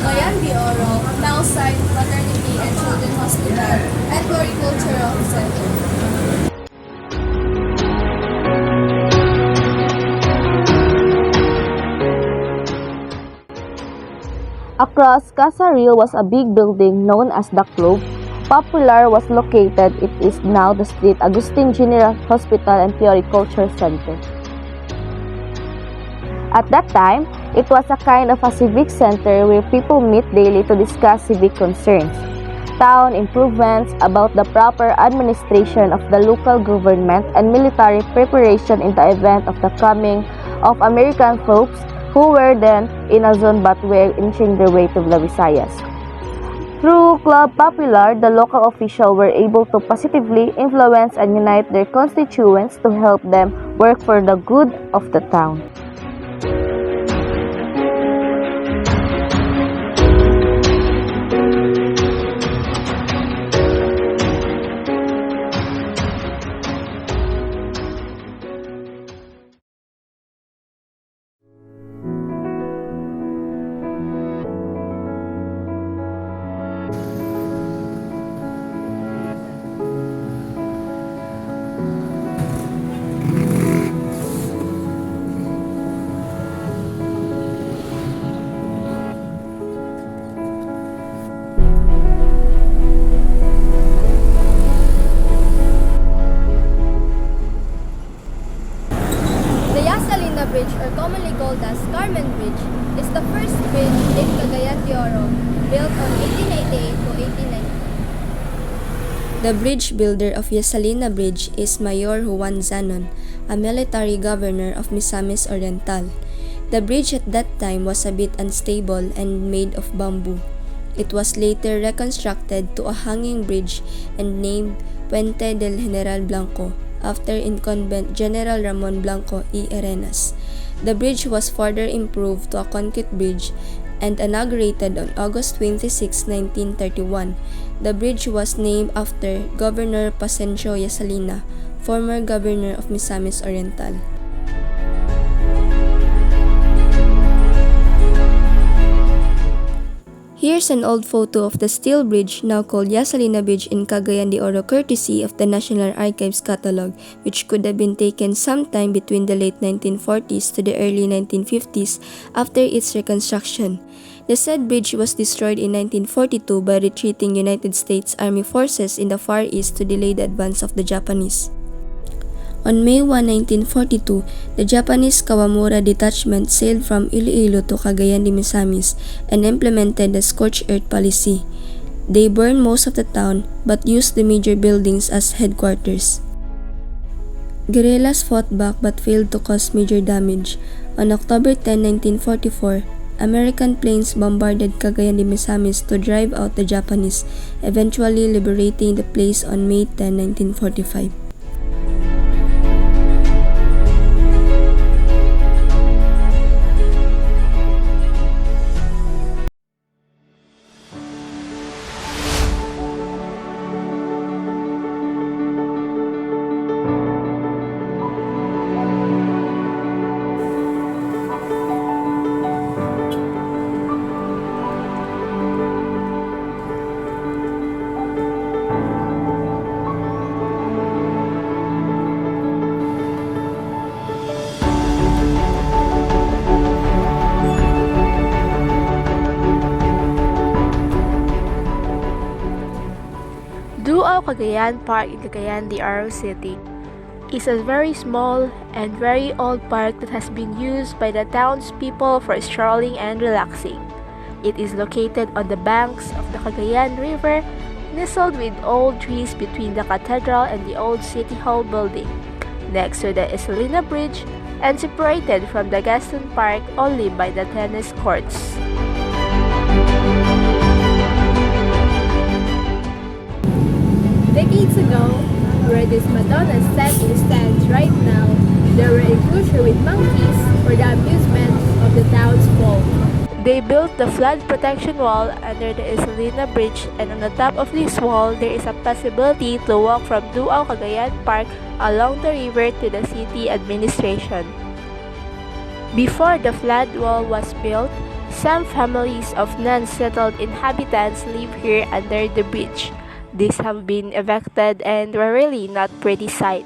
Cagayan de Oro, now site Maternity and Children's Hospital and Floricultural Center. Across Casa Rio was a big building known as the Club. Popular was located. It is now the Street Agustin General Hospital and Floriculture Center. At that time, it was a kind of a civic center where people meet daily to discuss civic concerns, town improvements, about the proper administration of the local government, and military preparation in the event of the coming of American folks who were then in a zone but were inching their way to the Visayas. Through Club Popular, the local officials were able to positively influence and unite their constituents to help them work for the good of the town. The Yasalina Bridge, or commonly called as Carmen Bridge, is the first bridge in Cagayan de Oro, built on 1888 to 1890. The bridge builder of Yasalina Bridge is Mayor Juan Zanon, a military governor of Misamis Oriental. The bridge at that time was a bit unstable and made of bamboo. It was later reconstructed to a hanging bridge and named Puente del General Blanco, after incumbent General Ramon Blanco y Arenas. The bridge was further improved to a concrete bridge and inaugurated on August 26, 1931. The bridge was named after Governor Pasencio Yasalina, former governor of Misamis Oriental. Here's an old photo of the steel bridge now called Yasalina Bridge in Cagayan de Oro, courtesy of the National Archives catalog, which could have been taken sometime between the late 1940s to the early 1950s after its reconstruction. The said bridge was destroyed in 1942 by retreating United States Army forces in the Far East to delay the advance of the Japanese. On May 1, 1942, the Japanese Kawamura detachment sailed from Iloilo to Cagayan de Misamis and implemented the scorched earth policy. They burned most of the town but used the major buildings as headquarters. Guerrillas fought back but failed to cause major damage. On October 10, 1944, American planes bombarded Cagayan de Misamis to drive out the Japanese, eventually liberating the place on May 10, 1945. Duao Cagayan Park in Cagayan de Oro City is a very small and very old park that has been used by the townspeople for strolling and relaxing. It is located on the banks of the Cagayan River, nestled with old trees between the cathedral and the old City Hall building, next to the Yasalina Bridge, and separated from the Gaston Park only by the tennis courts. Decades ago, where this Madonna statue stands right now, there were enclosures with monkeys for the amusement of the townsfolk. They built the flood protection wall under the Yasalina Bridge, and on the top of this wall, there is a possibility to walk from Duao Cagayan Park along the river to the city administration. Before the flood wall was built, Some families of non-settled inhabitants live here under the bridge. These have been evicted and were really not pretty sight.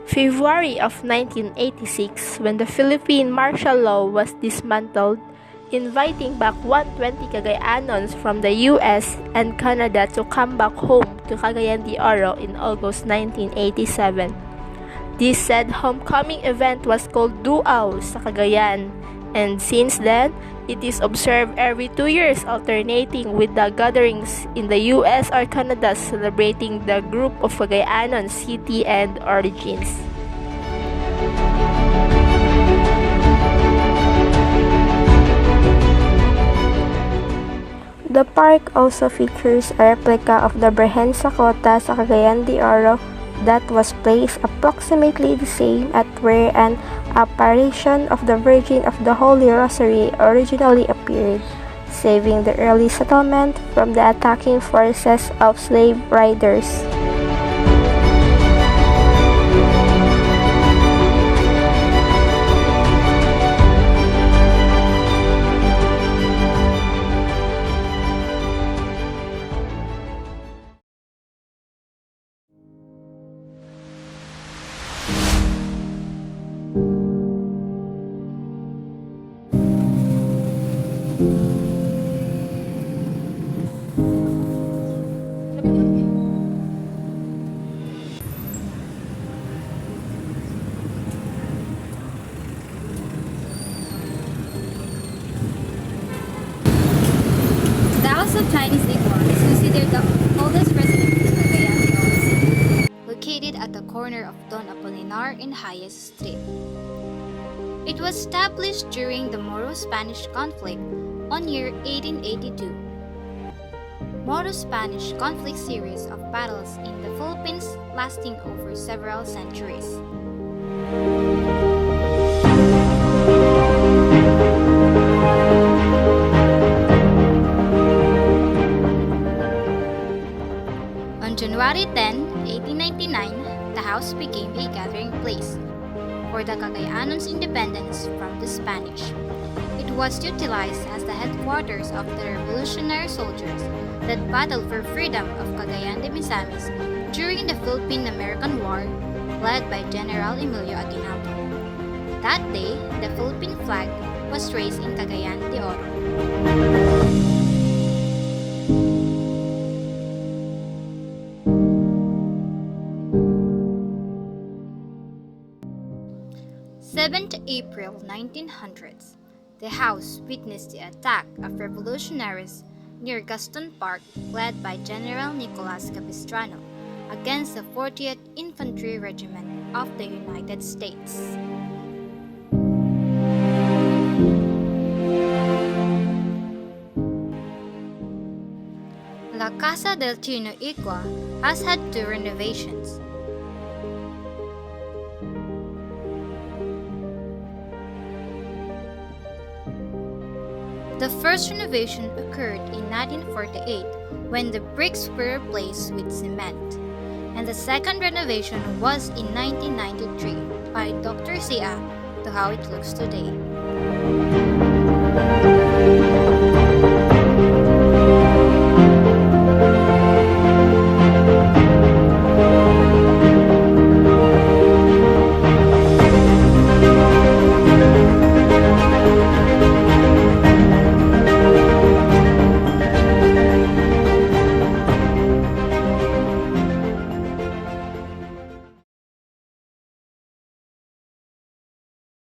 February of 1986, when the Philippine martial law was dismantled, inviting back 120 Cagayanons from the US and Canada to come back home to Cagayan de Oro in August 1987. This said homecoming event was called Duaw sa Cagayan, and since then, it is observed every 2 years, alternating with the gatherings in the US or Canada celebrating the group of Cagayanon city and origins. The park also features a replica of the Birhen Sakota sa Cagayan de Oro that was placed approximately the same at where an apparition of the Virgin of the Holy Rosary originally appeared, saving the early settlement from the attacking forces of slave riders. The House of Chinese Decor is considered the oldest residence in Cagayan de Oro City, located at the corner of Don Apolinar and Hayes Street. It was established during the Moro-Spanish conflict on year 1882. Moro-Spanish conflict series of battles in the Philippines lasting over several centuries. On January 10, 1899, the house became a gathering place for the Cagayanons' independence from the Spanish. It was utilized as the headquarters of the revolutionary soldiers that battled for freedom of Cagayan de Misamis during the Philippine-American War, led by General Emilio Aguinaldo. That day, the Philippine flag was raised in Cagayan de Oro. 7th April 1900s, the house witnessed the attack of revolutionaries near Gaston Park led by General Nicolas Capistrano against the 40th Infantry Regiment of the United States. La Casa del Chino Igua has had 2 renovations. The first renovation occurred in 1948 when the bricks were replaced with cement, and the second renovation was in 1993 by Dr. Sia to how it looks today.